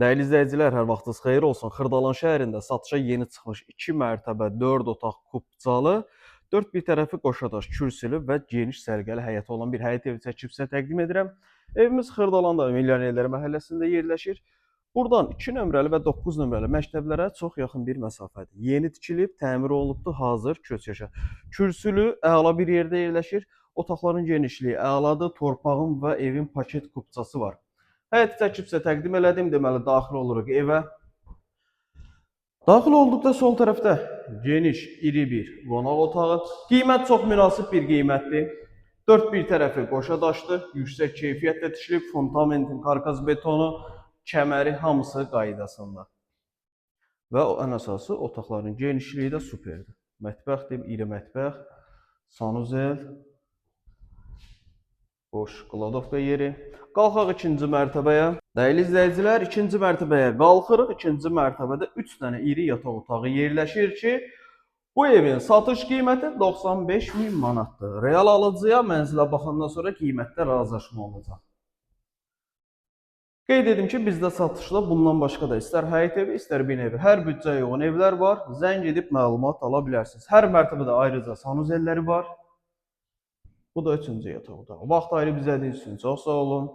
Dəyərli izləyicilər, hər vaxtınız xeyir olsun. Xırdalan şəhərində satışa yeni çıxmış 2 mərtəbə, 4 otaq kupcalı, 4 bir tərəfi qoşadaş, kürsülü və geniş səliqəli həyəti olan bir həyət evi çəkib sizə təqdim edirəm. Evimiz Xırdalanda Milyonerlər məhəlləsində yerləşir. Buradan 2 nömrəli və 9 nömrəli məktəblərə çox yaxın bir məsafədir. Yeni tikilib, təmir olunubdur, hazır köçüşə. Kürsülü əla bir yerdə yerləşir. Otaqların genişliyi əladır, torpağın və evin paket kupçası var. Həyəti çəkib sizə təqdim elədim. Deməli, daxil oluruq evə. Daxil olduqda sol tərəfdə geniş, iri bir qonaq otağı. Qiymət çox münasib bir qiymətdir. 4 bir tərəfi qoşa daşdır, yüksək keyfiyyətlə tikilib, fundamentin, karkaz betonu, kəməri hamısı qaydasında. Və ən əsası otaqların genişliyi də superdir. Mətbəxdir, iri mətbəx, sanuzel, boş kladovka yeri. Qalxaq ikinci mərtəbəyə. Dəyərli izləyicilər, ikinci mərtəbəyə qalxırıq. İkinci mərtəbədə 3 dənə iri yataq otağı yerləşir ki, bu evin satış qiyməti 95.000 manatdır. Real alıcıya mənzilə baxandan sonra qiymətdə razılaşma olacaq. Qeyd edim ki, bizdə satışda bundan başqa da istər həyət evi, istər bin evi, hər büdcəyə uyğun evlər var. Zəng edib məlumat ala bilərsiniz. Hər mərtəbədə ayrıca sanuzelləri var. Bu da üçüncü yataq otağı. Vaxt ayırıb izlədiyiniz üçün çox sağ olun.